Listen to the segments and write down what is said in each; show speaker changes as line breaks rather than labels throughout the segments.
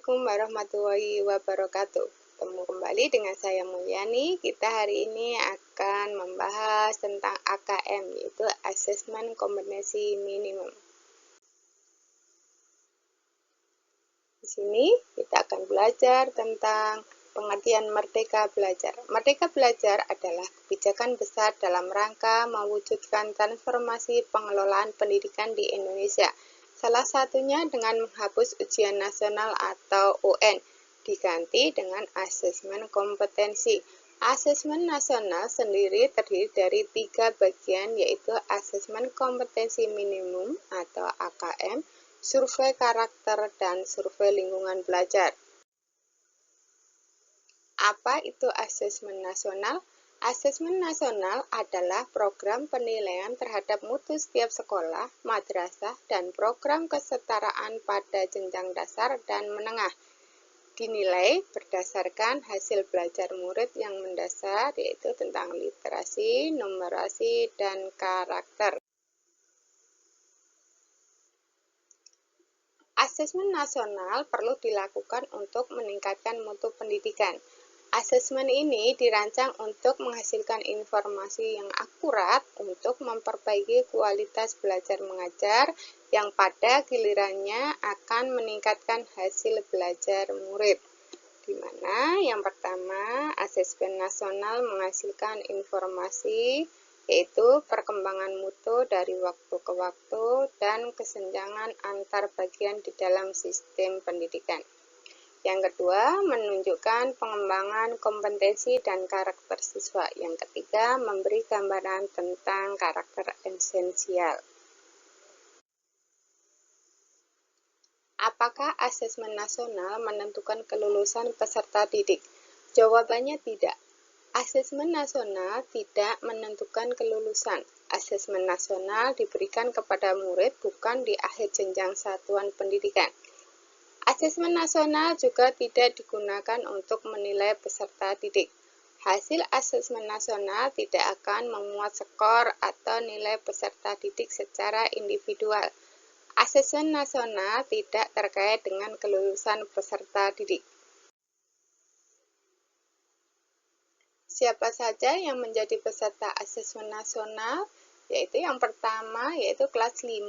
Assalamualaikum warahmatullahi wabarakatuh. Ketemu kembali dengan saya Mulyani. Kita hari ini akan membahas tentang AKM, yaitu Assessment Kompetensi Minimum. Di sini kita akan belajar tentang pengertian Merdeka Belajar. Merdeka Belajar adalah kebijakan besar dalam rangka mewujudkan transformasi pengelolaan pendidikan di Indonesia. Salah satunya dengan menghapus ujian nasional atau UN, diganti dengan asesmen kompetensi. Asesmen nasional sendiri terdiri dari 3 bagian, yaitu asesmen kompetensi minimum atau AKM, survei karakter, dan survei lingkungan belajar. Apa itu asesmen nasional? Asesmen nasional adalah program penilaian terhadap mutu setiap sekolah, madrasah, dan program kesetaraan pada jenjang dasar dan menengah. Dinilai berdasarkan hasil belajar murid yang mendasar, yaitu tentang literasi, numerasi, dan karakter. Asesmen nasional perlu dilakukan untuk meningkatkan mutu pendidikan. Asesmen ini dirancang untuk menghasilkan informasi yang akurat untuk memperbaiki kualitas belajar mengajar yang pada gilirannya akan meningkatkan hasil belajar murid. Di mana yang pertama, asesmen nasional menghasilkan informasi yaitu perkembangan mutu dari waktu ke waktu dan kesenjangan antar bagian di dalam sistem pendidikan. Yang kedua, menunjukkan pengembangan kompetensi dan karakter siswa. Yang ketiga, memberi gambaran tentang karakter esensial. Apakah asesmen nasional menentukan kelulusan peserta didik? Jawabannya tidak. Asesmen nasional tidak menentukan kelulusan. Asesmen nasional diberikan kepada murid bukan di akhir jenjang satuan pendidikan. Asesmen nasional juga tidak digunakan untuk menilai peserta didik. Hasil asesmen nasional tidak akan memuat skor atau nilai peserta didik secara individual. Asesmen nasional tidak terkait dengan kelulusan peserta didik. Siapa saja yang menjadi peserta asesmen nasional? Yaitu yang pertama, yaitu kelas 5,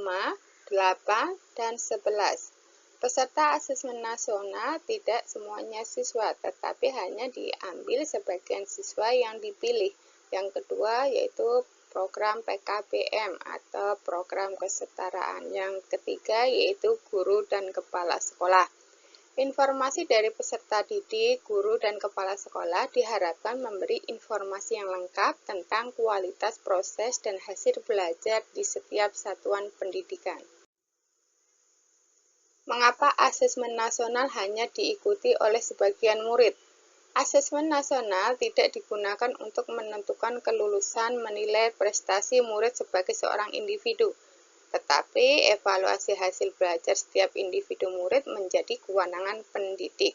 8, dan 11. Peserta asesmen nasional tidak semuanya siswa, tetapi hanya diambil sebagian siswa yang dipilih. Yang kedua yaitu program PKBM atau program kesetaraan. Yang ketiga yaitu guru dan kepala sekolah. Informasi dari peserta didik, guru, dan kepala sekolah diharapkan memberi informasi yang lengkap tentang kualitas proses dan hasil belajar di setiap satuan pendidikan. Mengapa asesmen nasional hanya diikuti oleh sebagian murid? Asesmen nasional tidak digunakan untuk menentukan kelulusan menilai prestasi murid sebagai seorang individu, tetapi evaluasi hasil belajar setiap individu murid menjadi kewenangan pendidik.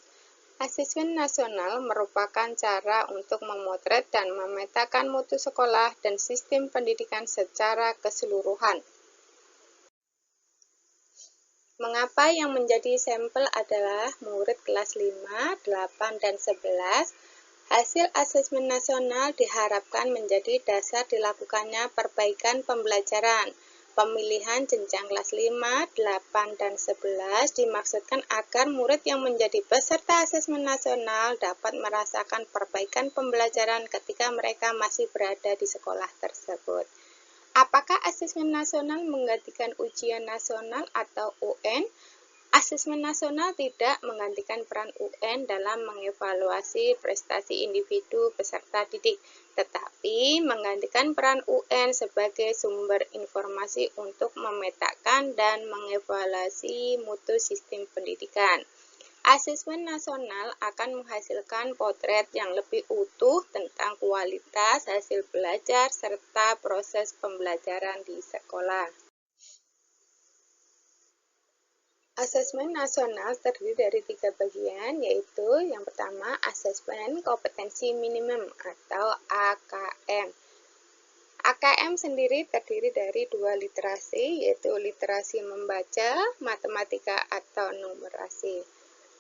Asesmen nasional merupakan cara untuk memotret dan memetakan mutu sekolah dan sistem pendidikan secara keseluruhan. Mengapa yang menjadi sampel adalah murid kelas 5, 8, dan 11? Hasil asesmen nasional diharapkan menjadi dasar dilakukannya perbaikan pembelajaran. Pemilihan jenjang kelas 5, 8, dan 11 dimaksudkan agar murid yang menjadi peserta asesmen nasional dapat merasakan perbaikan pembelajaran ketika mereka masih berada di sekolah tersebut. Apakah asesmen nasional menggantikan ujian nasional atau UN? Asesmen nasional tidak menggantikan peran UN dalam mengevaluasi prestasi individu peserta didik, tetapi menggantikan peran UN sebagai sumber informasi untuk memetakan dan mengevaluasi mutu sistem pendidikan. Asesmen nasional akan menghasilkan potret yang lebih utuh tentang kualitas hasil belajar serta proses pembelajaran di sekolah. Asesmen nasional terdiri dari 3 bagian, yaitu yang pertama asesmen kompetensi minimum atau AKM. AKM sendiri terdiri dari 2 literasi, yaitu literasi membaca, matematika, atau numerasi.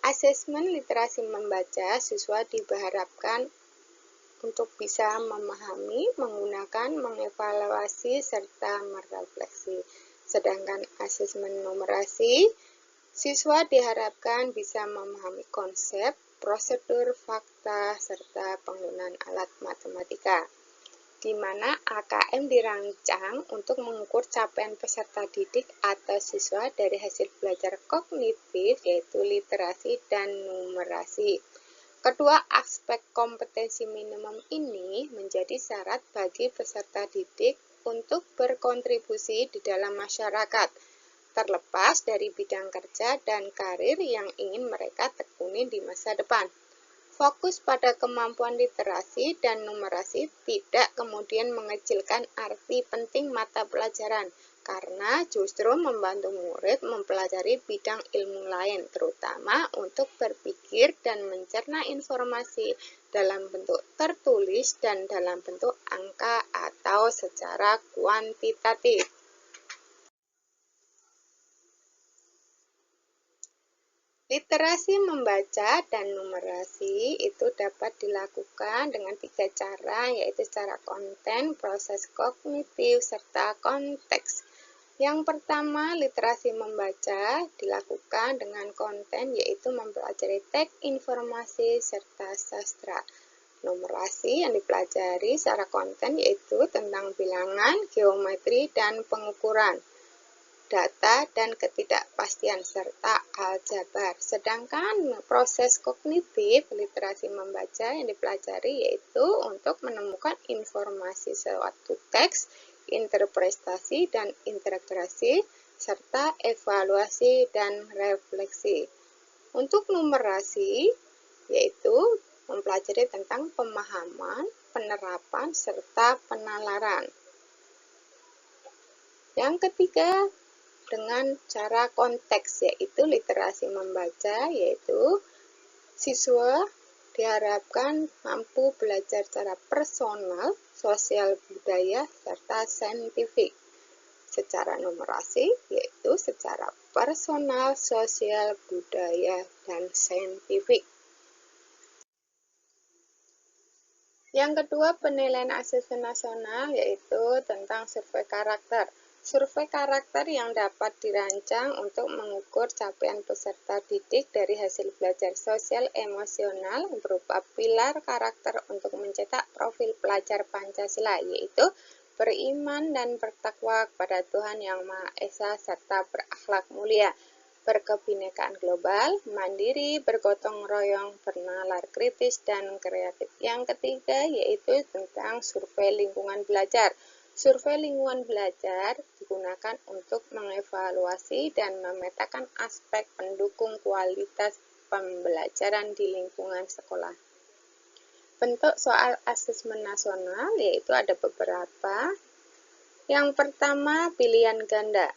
Asesmen literasi membaca, siswa diharapkan untuk bisa memahami, menggunakan, mengevaluasi, serta merefleksi. Sedangkan asesmen numerasi, siswa diharapkan bisa memahami konsep, prosedur, fakta, serta penggunaan alat matematika, di mana AKM dirancang untuk mengukur capaian peserta didik atau siswa dari hasil belajar kognitif, yaitu literasi dan numerasi. Kedua aspek kompetensi minimum ini menjadi syarat bagi peserta didik untuk berkontribusi di dalam masyarakat, terlepas dari bidang kerja dan karir yang ingin mereka tekuni di masa depan. Fokus pada kemampuan literasi dan numerasi tidak kemudian mengecilkan arti penting mata pelajaran, karena justru membantu murid mempelajari bidang ilmu lain, terutama untuk berpikir dan mencerna informasi dalam bentuk tertulis dan dalam bentuk angka atau secara kuantitatif. Literasi membaca dan numerasi itu dapat dilakukan dengan 3 cara, yaitu secara konten, proses kognitif, serta konteks. Yang pertama, literasi membaca dilakukan dengan konten, yaitu mempelajari teks informasi serta sastra. Numerasi yang dipelajari secara konten yaitu tentang bilangan, geometri, dan pengukuran, data dan ketidakpastian, serta aljabar. Sedangkan proses kognitif literasi membaca yang dipelajari yaitu untuk menemukan informasi suatu teks, interpretasi dan integrasi, serta evaluasi dan refleksi. Untuk numerasi yaitu mempelajari tentang pemahaman, penerapan, serta penalaran. Yang ketiga, dengan cara konteks, yaitu literasi membaca, yaitu siswa diharapkan mampu belajar secara personal, sosial budaya, serta saintifik. Secara numerasi, yaitu secara personal, sosial budaya, dan saintifik. Yang kedua, penilaian asesmen nasional, yaitu tentang survei karakter. Survei karakter yang dapat dirancang untuk mengukur capaian peserta didik dari hasil belajar sosial emosional berupa pilar karakter untuk mencetak profil pelajar Pancasila, yaitu beriman dan bertakwa kepada Tuhan Yang Maha Esa serta berakhlak mulia, berkebinekaan global, mandiri, bergotong royong, bernalar kritis, dan kreatif. Yang ketiga yaitu tentang survei lingkungan belajar. Survei lingkungan belajar digunakan untuk mengevaluasi dan memetakan aspek pendukung kualitas pembelajaran di lingkungan sekolah. Bentuk soal asesmen nasional yaitu ada beberapa. Yang pertama, pilihan ganda,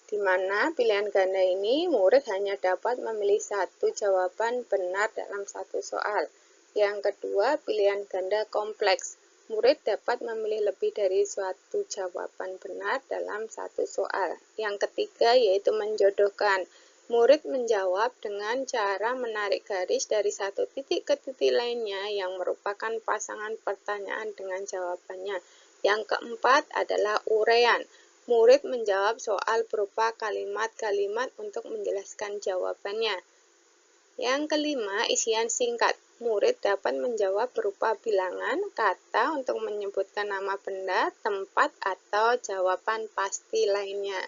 di mana pilihan ganda ini murid hanya dapat memilih satu jawaban benar dalam satu soal. Yang kedua, pilihan ganda kompleks. Murid dapat memilih lebih dari suatu jawaban benar dalam satu soal. Yang ketiga yaitu menjodohkan. Murid menjawab dengan cara menarik garis dari satu titik ke titik lainnya yang merupakan pasangan pertanyaan dengan jawabannya. Yang keempat adalah uraian. Murid menjawab soal berupa kalimat-kalimat untuk menjelaskan jawabannya. Yang kelima, isian singkat. Murid dapat menjawab berupa bilangan, kata untuk menyebutkan nama benda, tempat, atau jawaban pasti lainnya.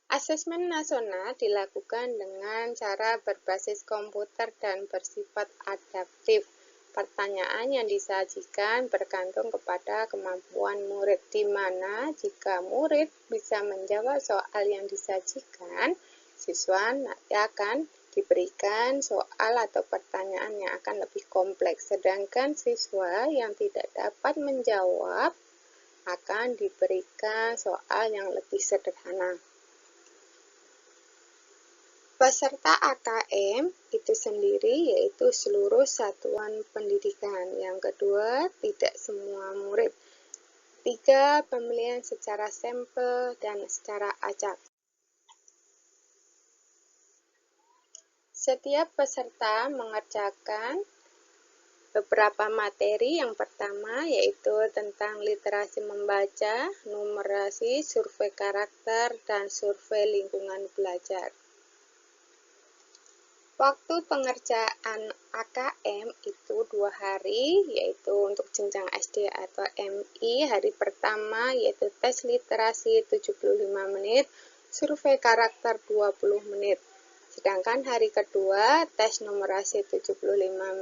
Asesmen nasional dilakukan dengan cara berbasis komputer dan bersifat adaptif. Pertanyaan yang disajikan bergantung kepada kemampuan murid, di mana jika murid bisa menjawab soal yang disajikan, siswa nanti akan diberikan soal atau pertanyaan yang akan lebih kompleks, sedangkan siswa yang tidak dapat menjawab akan diberikan soal yang lebih sederhana. Peserta AKM itu sendiri yaitu seluruh satuan pendidikan. Yang kedua, tidak semua murid. 3. Pemilihan secara sampel dan secara acak. Setiap peserta mengerjakan beberapa materi. Yang pertama yaitu tentang literasi membaca, numerasi, survei karakter, dan survei lingkungan belajar. Waktu pengerjaan AKM itu 2 hari, yaitu untuk jenjang SD atau MI. Hari pertama yaitu tes literasi 75 menit, survei karakter 20 menit. Sedangkan hari kedua tes numerasi 75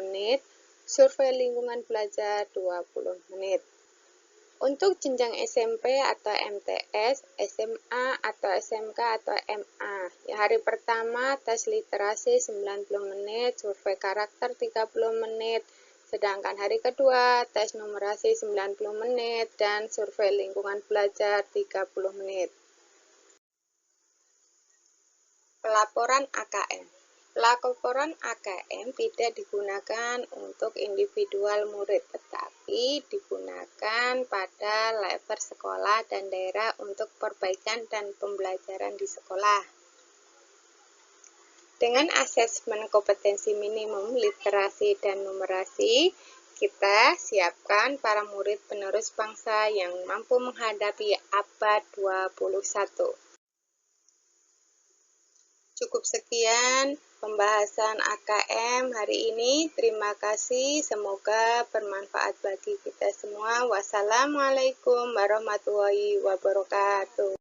menit, survei lingkungan belajar 20 menit. Untuk jenjang SMP atau MTS, SMA atau SMK atau MA, ya hari pertama tes literasi 90 menit, survei karakter 30 menit, sedangkan hari kedua tes numerasi 90 menit dan survei lingkungan belajar 30 menit. Pelaporan AKM. Pelaporan AKM tidak digunakan untuk individual murid, tetapi digunakan pada level sekolah dan daerah untuk perbaikan dan pembelajaran di sekolah. Dengan asesmen kompetensi minimum literasi dan numerasi, kita siapkan para murid penerus bangsa yang mampu menghadapi abad 21. Cukup sekian pembahasan AKM hari ini. Terima kasih, semoga bermanfaat bagi kita semua. Wassalamualaikum warahmatullahi wabarakatuh.